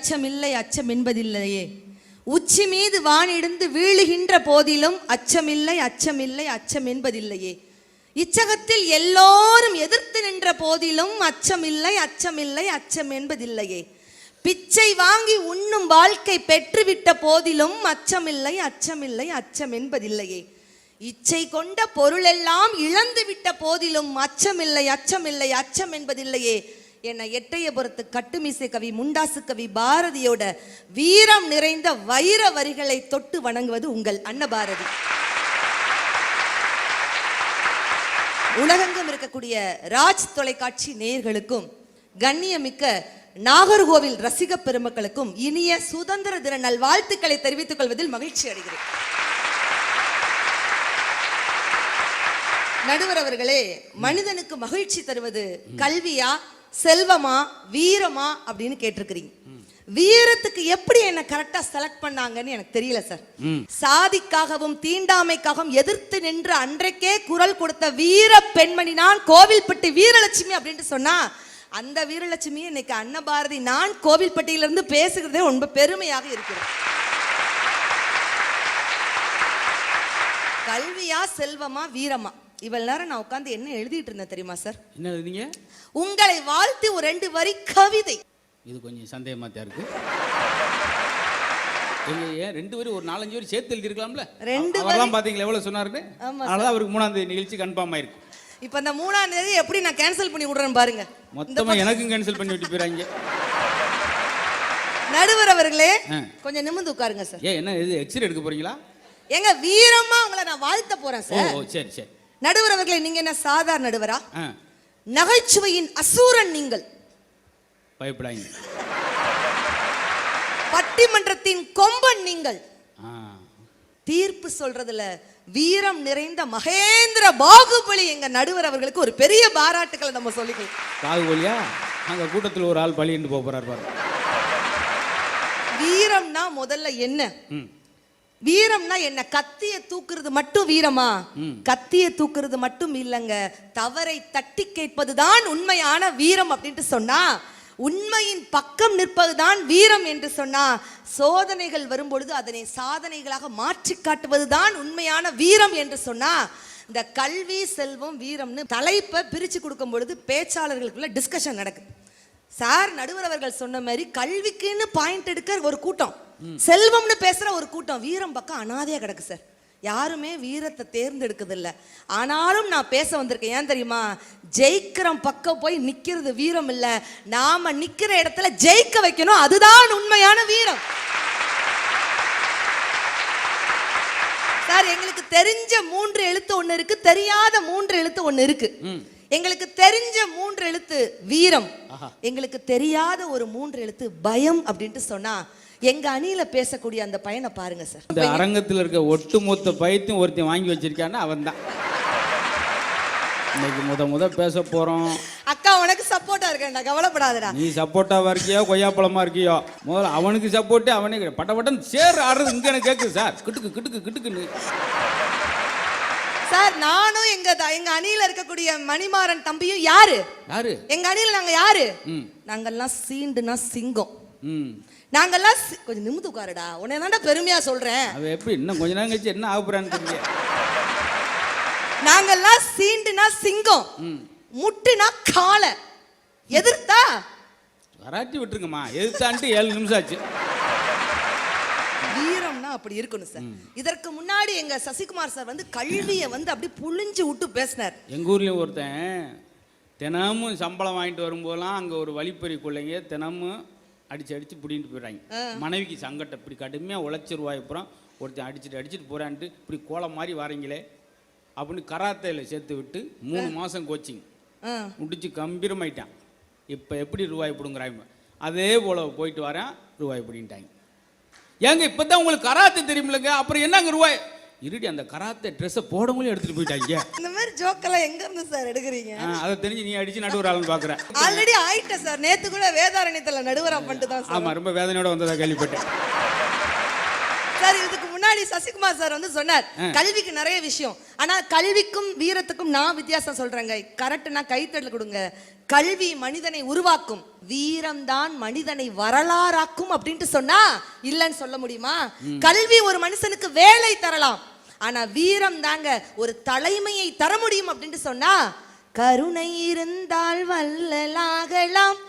அச்சமில்லை அச்சம் என்பதில்லையே. உச்சி மீது வானிடிந்து வீழுகின்ற போதிலும் அச்சமில்லை அச்சமில்லை அச்சம் என்பதில்லையே. இச்சகத்தில் எல்லோரும் எதிர்த்து நின்ற போதிலும் அச்சமில்லை அச்சமில்லை அச்சம் என்பதில்லையே. பிச்சை வாங்கி உண்ணும் வாழ்க்கை பெற்றுவிட்ட போதிலும் அச்சமில்லை அச்சமில்லை அச்சம் என்பதில்லையே. இச்சை கொண்ட பொருளெல்லாம் இழந்து விட்ட போதிலும் அச்சமில்லை அச்சமில்லை அச்சம் என்பதில்லையே. என்ன எட்டயபுரத்து கட்டுமிசை கவி முண்டாசு கவி பாரதியோட வீரம் நிறைந்த வைர வரிகளை தொட்டு வணங்குவது உங்கள் அன்னபாரதி. உலகெங்கும் இருக்கக்கூடிய ராஜ் தொலைக்காட்சி நேயர்களுக்கும் கண்ணியமிக்க நாகர்கோவில் ரசிக பெருமக்களுக்கும் இனிய சுதந்திர தின நல்வாழ்த்துக்களை தெரிவித்துக் கொள்வதில் மகிழ்ச்சி அடைகிறேன். நடுவர் அவர்களே, மனிதனுக்கு மகிழ்ச்சி தருவது கல்வியா செல்வமா வீரமா அப்படின்னு கேட்டிருக்கிறீங்க. வீரத்துக்கு எப்படி என்ன கரெக்டா செலக்ட் பண்ணாங்கன்னு எனக்கு தெரியல சார். சாதிக்காகவும் தீண்டாமைக்காகவும் எதிர்த்து நின்று அன்றைக்கே குரல் கொடுத்த வீர பெண்மணி நான் கோவில்பட்டி வீரலட்சுமி அப்படின்னு சொன்னா அந்த வீரலட்சுமி இன்னைக்கு அன்னபாரதி நான் கோவில்பட்டியிலிருந்து பேசுகிறதே ரொம்ப பெருமையாக இருக்கிறது. கல்வியா செல்வமா வீரமா இவ்வளவு நேரம் நான் உட்கார்ந்து என்ன எழுதிட்டு இருந்தேன் தெரியுமா சார்? என்ன எழுதிங்க? உங்களை வாழ்த்து ஒரு 2 வரி கவிதை. இது கொஞ்சம் சந்தேகமா தான் இருக்கு. ஏன் 2 வரி ஒரு 4-5 வரி சேர்த்து எழுதி இருக்கலாம்ல? 2 வரலாம் பாத்தீங்களா எவ்வளவு சொன்னாருன்னு? அதனால அவருக்கு 3ஆம் தேதி நிகழ்ச்சி கன்ஃபார்ம் ஆயிருக்கு. இப்போ இந்த 3ஆம் தேதி எப்படி நான் கேன்சல் பண்ணி விடுறேன் பாருங்க. மொத்தமா எனக்கும் கேன்சல் பண்ணி விட்டு போறாங்க. நடுவர் அவர்களே கொஞ்சம் நிமிர்ந்து உட்காருங்க சார். என்ன இது எக்ஸ்ரே எடுக்க போறீங்களா? எங்க வீரமா உங்களை நான் வாழ்த்த போறேன் சார். ஓ சரி சரி. நடுவர் அவர்களே, நீங்க என்ன சாதாரண நடுவரா? நகைச்சுவையின் அசூரன் நீங்கள். பயப்படாதீங்க. பட்டிமன்றத்தின் கொம்பன் நீங்கள். தீர்ப்பு சொல்றதுல வீரம் நிறைந்த மகேந்திர பாகுபலி எங்க நடுவர் அவர்களுக்கு ஒரு பெரிய பாராட்டுக்களை நம்ம சொல்லிக்கலாம். பாகுபலியா? அங்க கூட்டத்தில் ஒரு ஆள் பலின்னு போறாரு பாருங்க. வீரம்னா முதல்ல என்ன? வீரம்னா என்ன? கத்திய தூக்குறது மட்டும் வீரமா? கத்திய தூக்குறது மட்டும் இல்லங்க, தவறை தட்டி கேட்பதுதான் உண்மையான வீரம் அப்படின்ட்டு சொன்னா, உண்மையின் பக்கம் நிற்பதுதான் வீரம் என்று சொன்னா, சோதனைகள் வரும்பொழுது அதனை சாதனைகளாக மாற்றி காட்டுவதுதான் உண்மையான வீரம் என்று சொன்னா, இந்த கல்வி செல்வம் வீரம்னு தலைப்பை பிரிச்சு கொடுக்கும் பொழுது பேச்சாளர்களுக்குள்ள டிஸ்கஷன் நடக்குது. சார் நடுவர் அவர்கள் சொன்ன மாதிரி கல்விக்குன்னு பாயிண்ட் எடுக்கிற ஒரு கூட்டம், செல்வம்னு பேசுற ஒரு கூட்டம், வீரம் பக்கம் அனாதையா கிடக்கு சார். யாருமே வீரத்தை தேர்ந்தெடுக்கிறது இல்லை. ஆனாலும் நான் பேச வந்திருக்கேன். ஏன் தெரியுமா? ஜெயிக்கிற பக்கம் போய் நிக்கிறது வீரம் இல்ல, நாம நிக்கிற இடத்துல ஜெயிக்க வைக்கணும், அதுதான் உண்மையான வீரம். சார் எங்களுக்கு தெரிஞ்ச 3 எழுத்து ஒண்ணு இருக்கு, தெரியாத 3 எழுத்து ஒண்ணு இருக்கு. எங்களுக்கு தெரிஞ்ச 3 எழுத்து வீரம், எங்களுக்கு தெரியாத ஒரு 3 எழுத்து பயம் அப்படின்ட்டு சொன்னா எங்க அணியில பேசக்கூடிய அந்த பையனை பாருங்க சார். இந்த அரங்கத்தில் இருக்க ஒட்டுமொத்த பயத்தையும் ஒருத்தன் வாங்கி வச்சிருக்கான்னு அவன் தான் இன்னைக்கு முத பேச போறோம். அக்கா உனக்கு சப்போர்ட்டா இருக்கேன்டா, கவலைப்படாதடா. நீ சப்போர்ட்டாவா இருக்கியோ கொய்யாப்பழமா இருக்கியோ, முதல்ல அவனுக்கு சப்போர்ட்டு அவனே பட்ட சேர் ஆடுறது இங்க எனக்கு கேட்குது சார். கிட்டுக்கு கிட்டுக்கு கிட்டுக்குன்னு சார். நானும் எங்க அணியில இருக்கக்கூடிய மணிமாறன் தம்பியும் யாரு எங்க அணியில நாங்க யாரு? நாங்கெல்லாம் சீண்டுனா சிங்கம். நாங்கெல்லாம் கொஞ்சம் நிமிந்து உட்காருடா, உன்னை தான்டா பெருமையா சொல்றேன். அவ எப்படி இன்னும் கொஞ்ச நேரம் கழிச்சு என்ன ஆகுறான்னு தெரியல. நாங்கெல்லாம் சீண்டுனா சிங்கம், முட்டுனா காளை, எதிர்த்தா வராட்டி விட்டுருங்கம்மா, எதிர்த்தான்ட்டு 7 நிமிஷம் ஆச்சு. வீரம்னா அப்படி இருக்கணும் சார். இதற்கு முன்னாடி எங்க சசிகுமார் சார் வந்து கல்வியை வந்து அப்படி புழிஞ்சு விட்டு பேசினார். எங்க ஊர்லயும் ஒருத்தன் தினமும் சம்பளம் வாங்கிட்டு வரும்போதெல்லாம் அங்க ஒரு வழிப்பறி கொள்ளைங்க தினமும் அடிச்சு பிடிட்டு போயிடுறாங்க. மனைவிக்கு சங்கடம், இப்படி கடுமையாக உழைச்சிருவாய் அப்புறம் ஒருத்தன் அடிச்சுட்டு போறான்ட்டு இப்படி கோலம் மாதிரி வரீங்களே அப்படின்னு கராத்தையில் சேர்த்து விட்டு 3 மாதம் கோச்சிங் முடிச்சு கம்பீரமாயிட்டான். இப்போ எப்படி ரூபாய் பிடுங்குறாங்க, அதே போல் போயிட்டு வரேன் ரூபாய் பிடிங்கிட்டாங்க. ஏங்க இப்போ தான் உங்களுக்கு கராத்தை தெரியுமில்லங்க, அப்புறம் என்னங்க ரூபாய் இருடி அந்த கராத்தே ட்ரெஸ்ஸை போடவங்களும் எடுத்துட்டு போயிட்டாங்க. இந்த மாதிரி ஜோக்கெல்லாம் எங்க இருந்து சார் எடுக்கிறீங்க? அதை தெரிஞ்சு நீ அடிச்சு நடுவர் ஆளுன்னு பாக்குறேன். ஆல்ரெடி ஆயிட்ட சார், நேத்து கூட வேதாரண்யத்துல நடுவரா பண்ணிட்டு தான் சார். ஆமா, ரொம்ப வேதனையோட வந்ததா கேள்விப்பட்டேன் சார். இதுக்கு முன்னாடி முன்னாடி சசிகுமார் சார் வந்து சொன்னார் கல்விக்கு நிறைய விஷயம். ஆனா கல்விக்கும் வீரத்துக்கும் நான் வித்தியாசம் சொல்றேங்க. கரெக்ட்னா கைத்தட்டல் கொடுங்க. கல்வி மனிதனை உருவாக்கும், வீரம் தான் மனிதனை வரலாறாக்கும் அப்படின்ட்டு சொன்னா இல்லன்னு சொல்ல முடியுமா? கல்வி ஒரு மனுஷனுக்கு வேலை தரலாம், ஆனா வீரம் தாங்க ஒரு தலைமையை தர முடியும் அப்படின்ட்டு சொன்னா, கருணை இருந்தால் வள்ளலாகலாம்,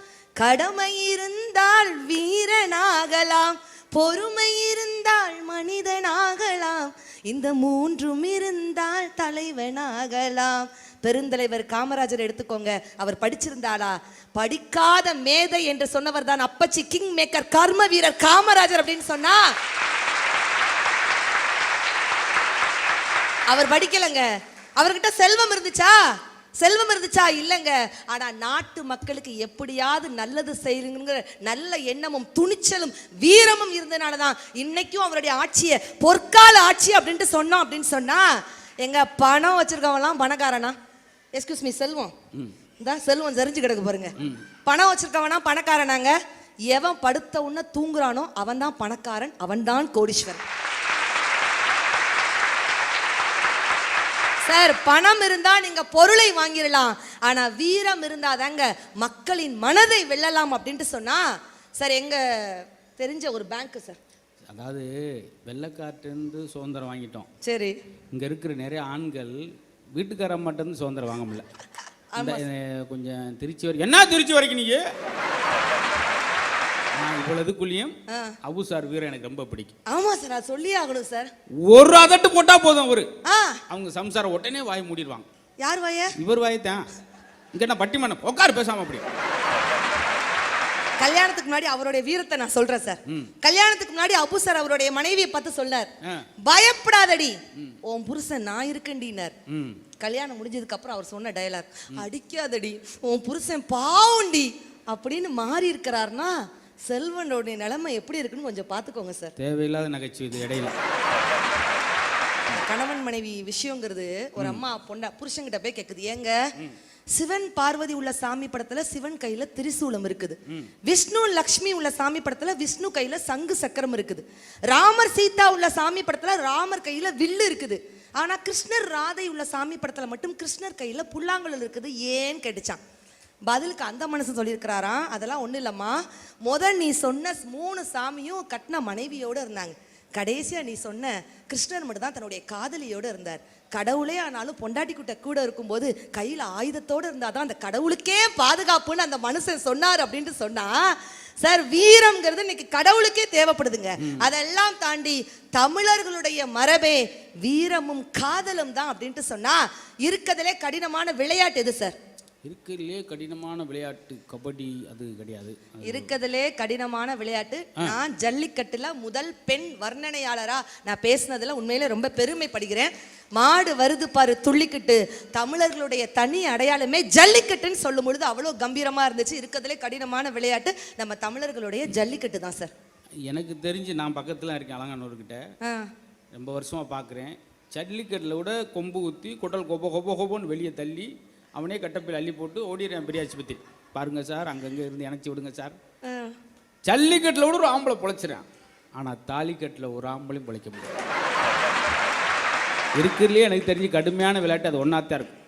கடமை இருந்தால் வீரனாகலாம், பொறுமை இருந்தால் மனிதனாகலாம், இந்த மூன்றும் இருந்தால் தலைவனாகலாம். பெருந்தலைவர் காமராஜர் எடுத்துக்கோங்க. அவர் படிச்சிருந்தாளா? படிக்காத மேதை என்று சொன்னவர் தான் அப்பச்சி கிங் மேக்கர் கர்ம வீரர் காமராஜர் அப்படின்னு சொன்னா அவர் படிக்கலங்க. அவர்கிட்ட செல்வம் இருந்துச்சா? செல்வம் இருந்துச்சா? இல்லைங்க. ஆனா நாட்டு மக்களுக்கு எப்படியாவது நல்லது செய்யுங்கிற நல்ல எண்ணமும் துணிச்சலும் வீரமும் இருந்தனாலதான் இன்னைக்கும் அவருடைய ஆட்சியை பொற்கால ஆட்சி அப்படின்ட்டு சொன்னோம். அப்படின்னு சொன்னா எங்க பணம் வச்சிருக்கவங்களாம் பணக்காரனா? எஸ்கியூஸ் மீ, செல்வம் இந்த செல்வம் தெரிஞ்சு கிடக்கு பாருங்க. பணம் வச்சிருக்கவனா பணக்காரனாங்க? எவன் படுத்த உடனே தூங்குறானோ அவன் தான் பணக்காரன், அவன் தான் கோடீஸ்வரன். சார், பணம் இருந்தா நீங்க பொருளை வாங்கிடலாம், ஆனா வீரம் இருந்தாதாங்க மக்களின் மனதை வெல்லலாம் அப்படின்ட்டு சொன்னா சார் எங்க தெரிஞ்ச ஒரு பேங்க் சார். அதாவது வெள்ளைக்காட்டிலிருந்து சுதந்திரம் வாங்கிட்டோம். சரி, இங்க இருக்கிற நிறைய ஆண்கள் வீட்டுக்காரன் மட்டும் சுதந்திரம் வாங்க முடியல. கொஞ்சம் திருச்சி வரைக்கும் என்ன திருச்சி வரைக்கும் நீங்க இவ்வளவுக்குள்ளேயும் அபு சார் வீரம் எனக்கு ரொம்ப பிடிக்கும். ஆமா சார், அது சொல்லி ஆகணும் சார். ஒரு அதட்டு போட்டா போதும், அவங்க சம்சாரம் உடனே வாய் மூடிடுவாங்க. யார் வாய? இவர் வாயத்தான். இங்க என்ன பட்டிமன்றம் உட்காரு பேசாம அப்படி. கல்யாணத்துக்கு முன்னாடி அவருடைய வீரத்தை நான் சொல்றேன் சார். கல்யாணத்துக்கு முன்னாடி அபு சார் அவருடைய மனைவியை பார்த்து சொன்னார், பயப்படாதடி உன் புருஷன் நான் இருக்கேன்டினார். கல்யாணம் முடிஞ்சதுக்கு அப்புறம் அவர் சொன்ன டயலாக், அடிக்காதடி உன் புருஷன் பாவுண்டி அப்படின்னு மாறி இருக்கிறார்னா செல்வனுடைய நிலைமை எப்படி இருக்குன்னு கொஞ்சம் பார்த்துக்கோங்க சார். தேவையில்லாத நகைச்சுவை இது இடையில. கணவன் மனைவி விஷயங்கிறது ஒரு அம்மா பொண்ணா புருஷன்கிட்ட போய் கேக்குது, ஏங்க சிவன் பார்வதி உள்ள சாமி படத்துல சிவன் கையில திரிசூலம் இருக்குது, விஷ்ணு லக்ஷ்மி உள்ள சாமி படத்துல விஷ்ணு கையில சங்கு சக்கரம் இருக்குது, ராமர் சீதா உள்ள சாமி படத்துல ராமர் கையில வில்லு இருக்குது, ஆனா கிருஷ்ணர் ராதை உள்ள சாமி படத்துல மட்டும் கிருஷ்ணர் கையில புல்லாங்குழல் இருக்குது ஏன்னு கேட்டுச்சான். பதிலுக்கு அந்த மனுஷன் சொல்லியிருக்கிறாராம், அதெல்லாம் ஒன்றும் இல்லைம்மா, நீ சொன்ன 3 சாமியும் கட்டின மனைவியோடு இருந்தாங்க, கடைசியா நீ சொன்ன கிருஷ்ணர் மட்டும் தான் தன்னுடைய காதலியோடு இருந்தார், கடவுளே ஆனாலும் பொண்டாட்டி குட்ட கூட இருக்கும்போது கையில ஆயுதத்தோடு இருந்தாதான் அந்த கடவுளுக்கே பாதுகாப்புன்னு அந்த மனுஷன் சொன்னார் அப்படின்ட்டு சொன்னா சார், வீரம்ங்கிறது இன்னைக்கு கடவுளுக்கே தேவைப்படுதுங்க. அதெல்லாம் தாண்டி தமிழர்களுடைய மரபே வீரமும் காதலும் தான் அப்படின்ட்டு சொன்னா இருக்கிறதுலே கடினமான விளையாட்டு எது சார்? இருக்கிறதுலே கடினமான விளையாட்டு கபடி. அது கிடையாது. இருக்கிறதுலே கடினமான விளையாட்டு. நான் ஜல்லிக்கட்டுல முதல் பெண் வர்ணனையாளரா நான் பேசினதுல உண்மையில ரொம்ப பெருமைப்படுகிறேன். மாடு வருது பாரு துள்ளிக்கிட்டு, தமிழர்களுடைய தனி அடையாளமே ஜல்லிக்கட்டுன்னு சொல்லும் பொழுது அவ்வளோ கம்பீரமா இருந்துச்சு. இருக்கிறதுலே கடினமான விளையாட்டு நம்ம தமிழர்களுடைய ஜல்லிக்கட்டு தான் சார். எனக்கு தெரிஞ்சு நான் பக்கத்துல இருக்கேன் அலங்கானூர்கிட்ட, ரொம்ப வருஷமா பார்க்குறேன். ஜல்லிக்கட்டில் விட கொம்பு ஊற்றி குடல் கொப்போன்னு வெளியே தள்ளி அவனே கட்டப்பில் அள்ளி போட்டு ஓடிடுறேன் பெரிய ஆஸ்பத்திரி. பாருங்க சார், அங்கங்கே இருந்து இணைச்சி விடுங்க சார். ஜல்லிக்கட்டில் விட ஒரு ஆம்பளை பொழைச்சிடறான், ஆனால் தாலிக்கட்டில் ஒரு ஆம்பளையும் பொழைக்க முடியாது. இருக்கிறதுலே எனக்கு தெரிஞ்சு கடுமையான விளையாட்டு அது ஒன்னாத்தான் இருக்கும்.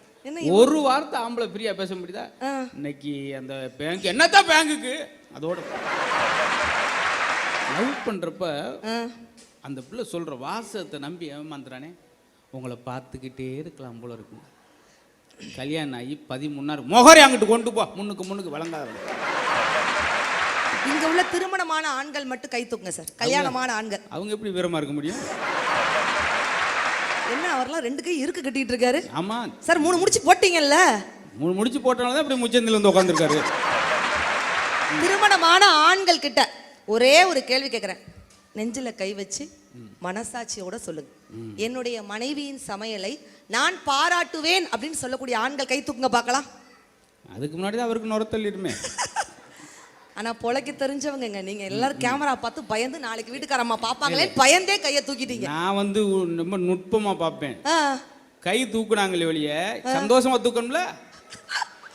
ஒரு வார்த்தை ஆம்பளை ஃப்ரீயா பேச முடியுதா? இன்னைக்கு அந்த பேங்க் என்னத்தான் பேங்குக்கு அதோட லவ் பண்றப்ப அந்த பிள்ளை சொல்ற வாசத்தை நம்பி ஏமாந்துறானே, உங்களை பார்த்துக்கிட்டே இருக்கலாம் போல இருக்கு. கல்யாணம் ஆகி 13 மொகரை அங்கிட்டு கொண்டு போ, முன்னுக்கு வழங்காத. இங்க உள்ள திருமணமான ஆண்கள் மட்டும் கை தூக்குங்க சார். கல்யாணமான ஆண்கள் அவங்க எப்படி வீரமா இருக்க முடியும்? என்ன அவர்லாம் 2 கை இருக்கு கட்டிட்டு இருக்காரு. ஆமா சார், 3 முடிச்சு போட்டீங்கல்ல? 3 முடிச்சு போட்டனால தான் இப்படி முச்சந்தில வந்து உட்கார்ந்திருக்காரு. திருமணமான ஆண்கள் கிட்ட ஒரே ஒரு கேள்வி கேட்கிறேன், நெஞ்சில கை வச்சு மனசாட்சியோட சொல்லுங்க, என்னுடைய மனைவியின் சமையலை நான் பாராட்டுவேன் அப்படின்னு சொல்லக்கூடிய ஆண்கள் கை தூக்குங்க பார்க்கலாம். அதுக்கு முன்னாடி தான் அவருக்கு நுர தள்ளிடுமே. ஆனா பொழைக்க தெரிஞ்சவங்க நீங்க எல்லாரும் கேமரா பார்த்து பயந்து நாளைக்கு வீட்டுக்காரம்மா பாப்பாங்களே பயந்தே கையை தூக்கிட்டீங்க. நான் வந்து ரொம்ப நுட்பமா பார்ப்பேன். கை தூக்குனாங்களே வெளிய சந்தோஷமா தூக்கணும்ல,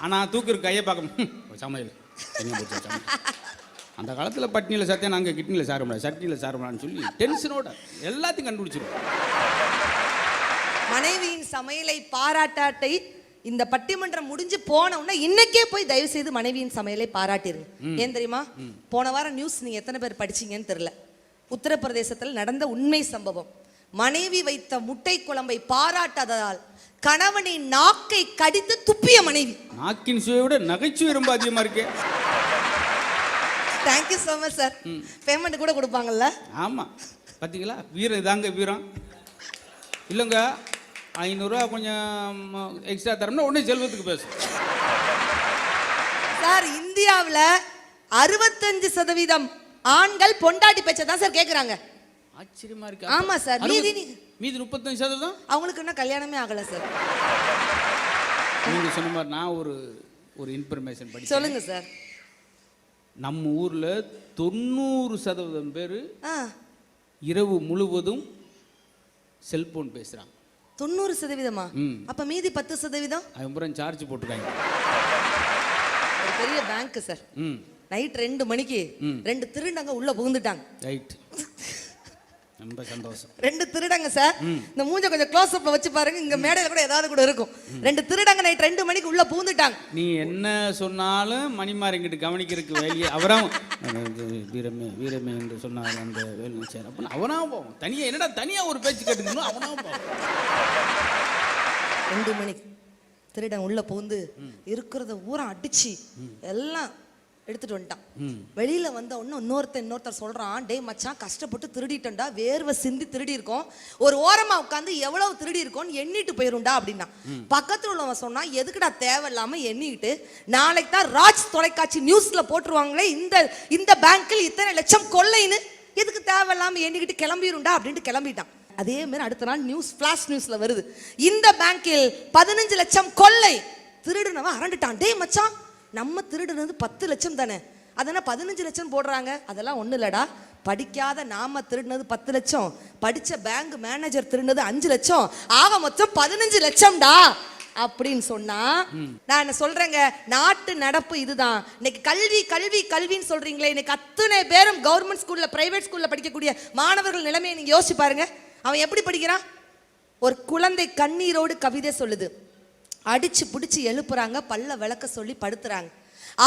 ஆனா தூக்குற கையை பார்க்க சமையல் அந்த காலத்தில் பட்னியில் சாத்தேன், நாங்கள் கிட்னியில் சார முடியாது, சட்னியில் சார முடியாதுன்னு சொல்லி டென்ஷனோட எல்லாத்தையும் கண்டுபிடிச்சிருவோம். மனைவியின் சமையலை பாராட்டாட்டை இந்த பட்டிமன்றம் முடிஞ்சு போன உடனே இன்னைக்கே போய் தயவு செய்து மனைவியின் சமையலை பாராட்டிருங்க. ஏன் தெரியுமா? போன வாரம் நியூஸ் நீங்க எத்தனை பேர் படிச்சீங்கன்னு தெரியல. உத்தரப்பிரதேசத்தில் நடந்த உண்மை சம்பவம். மனைவி வைத்த முட்டை குழம்பை பாராட்டாததால் கணவனின் நாக்கை கடித்து துப்பிய மனைவி. நாக்கின் சுவையை விட நகைச்சுவை ரொம்ப அதிகமா இருக்கு. Thank you so much sir. Payment கூட கொடுப்பாங்கல்ல? ஆமா, பார்த்தீங்களா? வீரம் இதாங்க வீரம். இல்லைங்க, 500 ரூபா கொஞ்சம் எக்ஸ்ட்ரா தரம்னா உடனே செல்வத்துக்கு பேசும். சார், இந்தியாவில் 65% ஆண்கள் பொண்டாட்டி பேச்சை தான் சார் கேட்குறாங்க. ஆச்சரியமா இருக்கு. ஆமா சார். மீதி 35% அவங்களுக்கு இன்னும் கல்யாணமே ஆகல சார். நீங்க சொன்ன மாதிரி நான் ஒரு இன்ஃபர்மேஷன் படிச்சேன். சொல்லுங்க சார். நம்ம ஊர்ல 90% பேர் இரவு முழுவதும் செல்போன் பேசுறாங்க. 90%? அப்ப மீதி 10% அப்புறம் சார்ஜ் போட்டுருக்காங்க. ஒரு பெரிய பேங்க் சார். நைட் 2 மணிக்கு 2 திருடங்க உள்ள புகுந்துட்டாங்க. ரைட், ரொம்ப சந்தோஷம். 2 திருடங்க சார். இந்த மூஞ்ச கொஞ்சம் க்ளோஸ் அப்ல வச்சு பாருங்க, இங்க மேடையில கூட ஏதாவது கூட இருக்கும். 2 திருடங்க நைட் 2 மணிக்கு உள்ள புகுந்துட்டாங்க. நீ என்ன சொன்னாலும் மணிமார் இங்கிட்டு கவனிக்கிறதுக்கு வேலையே அவராம் வீரமே வீரமே என்று சொன்னார் அந்த வேலை சார். அப்ப அவனா போவோம் தனியா, என்னடா தனியா ஒரு பேச்சு கேட்டுக்கணும், அவனா போவோம். 2 மணிக்கு திருடன் உள்ள புகுந்து இருக்கிறத ஊரா அடிச்சு எல்லாம் எடுத்துட்டு வந்துட்டான். வெளியில வந்த உடனே இன்னொருத்தர் சொல்றான், டேய் மச்சான், கஷ்டப்பட்டு திருடிட்டா, வேர்வை சிந்தி திருடி இருக்கோம், ஒரு ஓரமா உட்காந்து எவ்வளவு திருடி இருக்கோம்னு எண்ணிட்டு போயிருண்டா அப்படின்னா. பக்கத்துல உள்ளவன் சொன்னா, எதுக்குடா தேவையில்லாம எண்ணிட்டு, நாளைக்கு தான் ராஜ் தொலைக்காட்சி நியூஸ்ல போட்டுருவாங்களே இந்த பேங்க்கில் இத்தனை லட்சம் கொள்ளைன்னு, எதுக்கு தேவையில்லாம எண்ணிக்கிட்டு கிளம்பிருண்டா அப்படின்ட்டு கிளம்பிட்டான். அதே மாதிரி அடுத்த நாள் ஃபிளாஷ் நியூஸ்ல வருது, இந்த பேங்கில் 15 லட்சம் கொள்ளை. திருடுனவன் அரண்டுட்டான், டேய் மச்சான், நம்ம திருடுனது 10 லட்சம் தானே, அதனால் 15 லட்சம் போடுறாங்க. அதெல்லாம் ஒன்றும் இல்லடா, படிக்காத நாம திருடினது 10 லட்சம், படித்த பேங்க் மேனேஜர் திருடினது 5 லட்சம், ஆக மொத்தம் 15 லட்சம்டா அப்படின்னு சொன்னா, நான் என்ன சொல்றேங்க, நாட்டு நடப்பு இதுதான். இன்னைக்கு கல்வி கல்வி கல்வின்னு சொல்றீங்களே, இன்னைக்கு அத்தனை பேரும் கவர்மெண்ட் ஸ்கூல்ல பிரைவேட் ஸ்கூல்ல படிக்கக்கூடிய மாணவர்கள் நிலைமையை நீங்க யோசிச்சு பாருங்க. அவன் எப்படி படிக்கிறான்? ஒரு குழந்தை கண்ணீரோடு கவிதை சொல்லுது, அடிச்சு பிடிச்சு எழுப்புறாங்க, பல்ல விளக்க சொல்லி படுத்துறாங்க,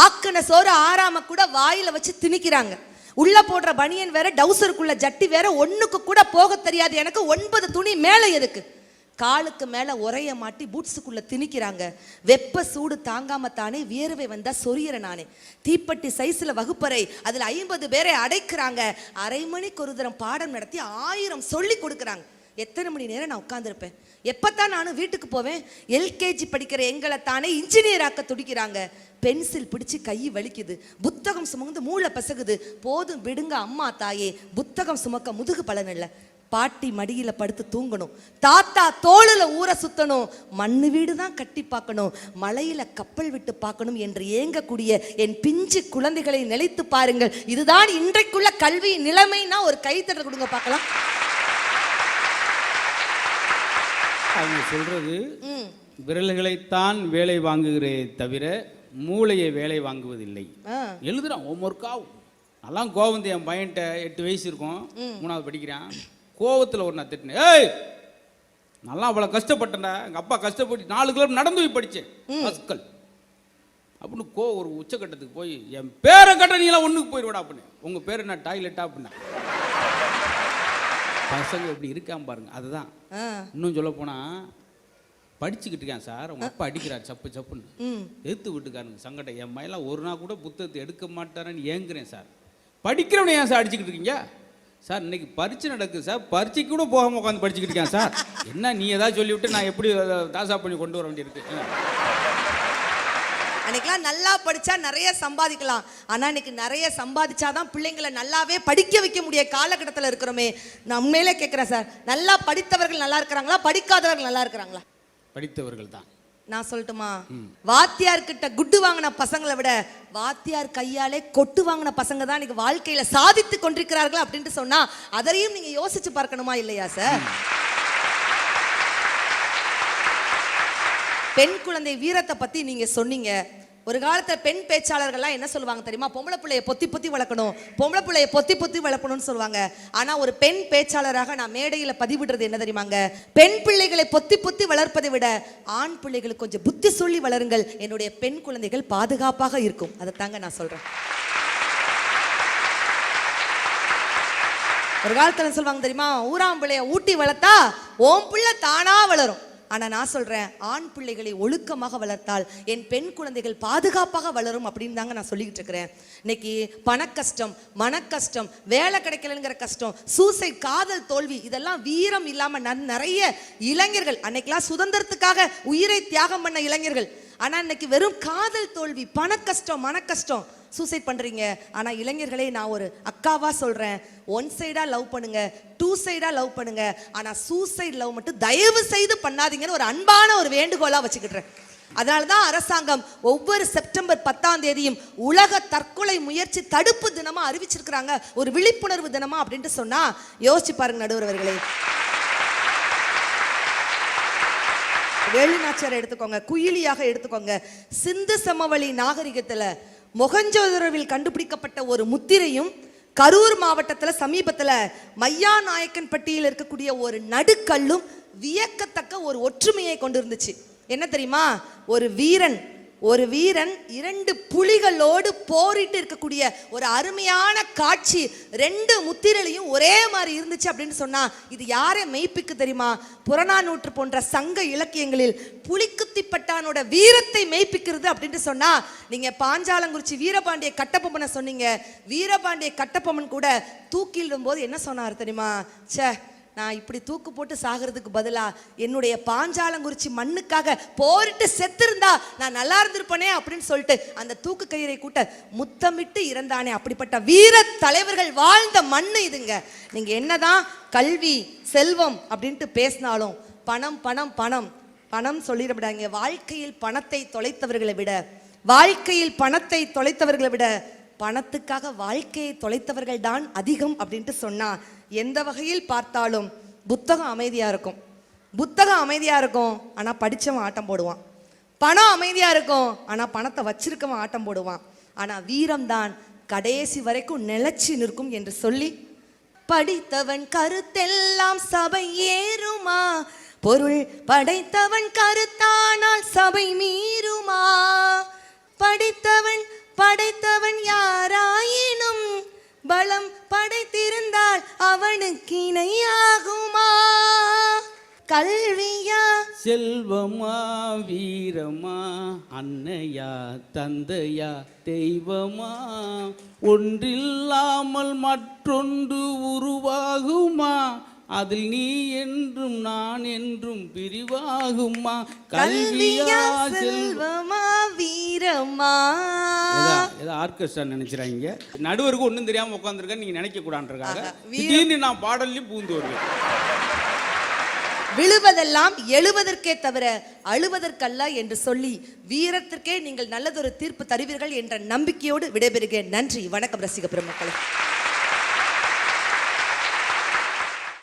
ஆக்கின சோறு ஆறாம கூட வாயில வச்சு திணிக்கிறாங்க, உள்ள போடுற பனியன் வேற, டவுசருக்குள்ள ஜட்டி வேற, ஒண்ணுக்கு கூட போக தெரியாது எனக்கு, 9 துணி மேல எதுக்கு, காலுக்கு மேல உரைய மாட்டி பூட்ஸுக்குள்ள திணிக்கிறாங்க, வெப்ப சூடு தாங்காம தானே வியர்வை வந்தா சொரியற நானே, தீப்பெட்டி சைஸ்ல வகுப்பறை, அதுல 50 பேரை அடைக்கிறாங்க, அரை மணிக்கு ஒரு தரம் பாடம் நடத்தி 1000 சொல்லி கொடுக்குறாங்க. எத்தனை மணி நேரம் நான் உட்கார்ந்துருப்பேன்? எப்பத்தான் நானும் வீட்டுக்கு போவேன்? எல்கேஜி படிக்கிற எங்களை தானே இன்ஜினியர் ஆக்க துடிக்கிறாங்க, பென்சில் பிடிச்சு கை வலிக்குது, புத்தகம் சுமந்து மூளை பசகுது, போதும் விடுங்க அம்மா தாயே, புத்தகம் சுமக்க முதுகு பலன் இல்லை, பாட்டி மடியில படுத்து தூங்கணும், தாத்தா தோளுல ஊற சுத்தணும், மண்ணு வீடு தான் கட்டி பார்க்கணும், மலையில கப்பல் விட்டு பார்க்கணும் என்று ஏங்கக்கூடிய என் பிஞ்சு குழந்தைகளை நிலைத்து பாருங்கள். இதுதான் இன்றைக்குள்ள கல்வி நிலைமைனா ஒரு கைத்தட்டல் கொடுங்க பார்க்கலாம். அவங்க சொல்றது, விரல்களைத்தான் வேலை வாங்குகிறே தவிர மூளையை வேலை வாங்குவதில்லை. எழுதுறான் ஹோம்ஒர்க்காகும். நல்லா கோவந்து என் பையன்ட்ட 8 வயசு இருக்கும், 3வது படிக்கிறான். கோவத்தில் ஒரு நான் திட்டினேன், ஏய் நல்லா அவ்வளோ கஷ்டப்பட்டேன்டா, எங்கள் அப்பா கஷ்டப்பட்டு 4 கிலோமீட்டர் நடந்து போய் படித்தேன் பஸ்கள் அப்படின்னு ஒரு உச்சக்கட்டத்துக்கு போய், என் பேரை கட்ட நீலாம் ஒன்றுக்கு போயிடுவாடா அப்படின்னு, உங்கள் பேர் என்ன டாய்லெட்டா அப்படின்னா. பசங்க எப்படி இருக்காம பாருங்க. அதுதான் இன்னும் சொல்ல போனா, படிச்சுக்கிட்டு இருக்கேன் சார், உங்க அப்பா அடிக்கிறார் சப்பு சப்புன்னு, எடுத்து விட்டுக்காருங்க சங்கடம். என் மையெல்லாம் ஒரு நாள் கூட புத்தகத்தை எடுக்க மாட்டாரன்னு ஏங்குறேன் சார். படிக்கிறவனை ஏன் சார் அடிச்சுக்கிட்டு இருக்கீங்க சார்? இன்னைக்கு பரீட்சை நடக்குது சார், பரீட்சைக்கு கூட போகாம உட்காந்து படிச்சுக்கிட்டு இருக்கேன் சார். என்ன நீ ஏதாவது சொல்லிவிட்டு நான் எப்படி தாசா பண்ணி கொண்டு வர வேண்டியிருக்கு? அன்னைக்கெல்லாம் நல்லா படிச்சா நிறைய சம்பாதிக்கலாம், ஆனா இன்னைக்கு நிறைய சம்பாதிச்சாதான் பிள்ளைங்களை நல்லாவே படிக்க வைக்க முடிய காலகட்டத்தில் இருக்கிறோமே. நான் உண்மையிலே கேட்கிறேன் சார், நல்லா படித்தவர்கள் நல்லா இருக்கிறாங்களா, படிக்காதவர்கள் நல்லா இருக்கிறாங்களா? படித்தவர்கள் தான். நான் சொல்லட்டுமா, வாத்தியார் கிட்ட குட்டு வாங்கின பசங்களை விட வாத்தியார் கையாலே கொட்டு வாங்கின பசங்க தான் இன்னைக்கு வாழ்க்கையில சாதித்து கொண்டிருக்கிறார்கள் அப்படின்ட்டு சொன்னா, அதையும் நீங்க யோசிச்சு பார்க்கணுமா இல்லையா சார்? பெண் குழந்தை வீரத்தை பத்தி நீங்க சொன்னீங்க, ஒரு காலத்துல பெண் பேச்சாளர்கள்லாம் என்ன சொல்லுவாங்க தெரியுமா? பொம்பளை பிள்ளைய பொத்தி பொத்தி வளர்க்கணும், பொம்பளை பிள்ளைய பொத்தி பொத்தி வளர்க்கணும்னு சொல்லுவாங்க. ஆனா ஒரு பெண் பேச்சாளராக நான் மேடையில பதிவிடுறது என்ன தெரியுமாங்க? பெண் பிள்ளைகளை பொத்தி பொத்தி வளர்ப்பதை விட ஆண் பிள்ளைகளுக்கு கொஞ்சம் புத்தி சொல்லி வளருங்கள், என்னுடைய பெண் குழந்தைகள் பாதுகாப்பாக இருக்கும். அதை தாங்க நான் சொல்றேன். ஒரு காலத்துல சொல்லுவாங்க தெரியுமா? ஊராம் பிள்ளைய ஊட்டி வளர்த்தா ஓம் பிள்ளை தானா வளரும். ஆனா நான் சொல்றேன், ஆண் பிள்ளைகளை ஒழுக்கமாக வளர்த்தால் என் பெண் குழந்தைகள் பாதுகாப்பாக வளரும் அப்படின்னு தாங்க நான் சொல்லிக்கிட்டு இருக்கிறேன். இன்னைக்கு பண கஷ்டம், மன கஷ்டம், வேலை கிடைக்கலங்கிற கஷ்டம், சூசைட், காதல் தோல்வி, இதெல்லாம் வீரம் இல்லாம நிறைய இளைஞர்கள் அன்னைக்கெல்லாம் சுதந்திரத்துக்காக உயிரை தியாகம் பண்ண இளைஞர்கள். ஆனா இன்னைக்கு வெறும் காதல் தோல்வி, பண கஷ்டம், மன கஷ்டம், சூசைட் பண்றீங்க. ஆனா இளைஞர்களே, நான் ஒரு அக்காவா சொல்றேன், ஒன் சைடா லவ் பண்ணுங்க, டூ சைடா லவ் பண்ணுங்க. ஆனா சூசைட் லவ் மட்டும் தயவு செய்து பண்ணாதீங்கன்னு ஒரு அன்பான ஒரு வேண்டுகோளா வச்சுக்கிட்டேன். அதனாலதான் அரசாங்கம் ஒவ்வொரு செப்டம்பர் 10 உலக தற்கொலை முயற்சி தடுப்பு தினமா அறிவிச்சிருக்கிறாங்க, ஒரு விழிப்புணர்வு தினமா அப்படின்ட்டு சொன்னா யோசிச்சு பாருங்க நடுவர் அவர்களே. வேலுநாச்சியார் எடுத்துக்கோங்க, குயிலியாக எடுத்துக்கோங்க. சிந்து சமவெளி நாகரிகத்துல மொஹஞ்சதாரோவில் கண்டுபிடிக்கப்பட்ட ஒரு முத்திரையும், கரூர் மாவட்டத்துல சமீபத்துல மையாநாயக்கன் பட்டியில் இருக்கக்கூடிய ஒரு நடுக்கல்லும் வியக்கத்தக்க ஒரு ஒற்றுமையை கொண்டு இருந்துச்சு. என்ன தெரியுமா? ஒரு வீரன் 2 புலிகளோடு போரிட்டு இருக்கக்கூடிய ஒரு அருமையான காட்சி. 2 முத்திரையிலையும் ஒரே மாதிரி இருந்துச்சு அப்படின்னு சொன்னா இது யாரை மெய்ப்பிக்கு தெரியுமா? புறநானூற்று போன்ற சங்க இலக்கியங்களில் புலிக்குத்திப்பட்டானோட வீரத்தை மெய்ப்பிக்கிறது அப்படின்னு சொன்னா, நீங்க பாஞ்சாலங்குறிச்சி வீரபாண்டிய கட்டபொம்மனை சொன்னீங்க. வீரபாண்டிய கட்டபொம்மன் கூட தூக்கிலிடும் போது என்ன சொன்னார் தெரியுமா? ச்சே, நான் இப்படி தூக்கு போட்டு சாகிறதுக்கு பதிலா என்னுடைய பாஞ்சாலங்குறிச்சி மண்ணுக்காக போரிட்டு செத்திருந்தா நான் நல்லா இருந்திருப்பனே அப்படின்னு சொல்லிட்டு அந்த தூக்கு கயிறை கூட்ட முத்தமிட்டு இறந்தானே. அப்படிப்பட்ட வீர தலைவர்கள் வாழ்ந்த மண்ணு இதுங்க. நீங்க என்னதான் கல்வி, செல்வம் அப்படின்ட்டு பேசினாலும் பணம் பணம் பணம் பணம் சொல்லிடப்படாங்க. வாழ்க்கையில் பணத்தை தொலைத்தவர்களை விட பணத்துக்காக வாழ்க்கையை தொலைத்தவர்கள் தான் அதிகம் அப்படின்ட்டு சொன்னா, எந்த வகையில் பார்த்தாலும் புத்தகம் அமைதியா இருக்கும், ஆனா படிச்சவன் ஆட்டம் போடுவான். பணம் அமைதியா இருக்கும், ஆனா பணத்தை வச்சிருக்கவன் ஆட்டம் போடுவான். ஆனா வீரம் தான் கடைசி வரைக்கும் நிலைச்சு நிற்கும் என்று சொல்லி, படித்தவன் கருத்தெல்லாம் சபை ஏறுமா, பொருள் படைத்தவன் கருத்தானால் சபை மீறுமா, படைத்தவன் யாராயினும் பலம் படைத்திருந்தால் அவனுக்கு இணையாகுமா, கல்வியா செல்வமா, வீரமா, அன்னையா, தந்தையா, தெய்வமா, ஒன்றில்லாமல் மற்றொன்று உருவாகுமா, அதில் நீ என்றும் நான் என்றும் பிரிவாகுமா, கல்வியா, செல்வமா, வீரமா. ஏதோ ஆர்கெஸ்ட்ரா நினைச்சிராங்க. நடுவருக்கு ஒன்றும் தெரியாம உட்காந்துருக்க நீங்க நினைக்க கூடாதுக்காக திடீர்னு நான் பாடல்லையும் பூந்து வருவேன். விழுவதெல்லாம் எழுவதற்கே தவிர அழுவதற்கல்ல என்று சொல்லி வீரத்திற்கே நீங்கள் நல்லதொரு தீர்ப்பு தருவீர்கள் என்ற நம்பிக்கையோடு விடைபெறுகிறேன். நன்றி, வணக்கம் ரசிக பெருமக்களே.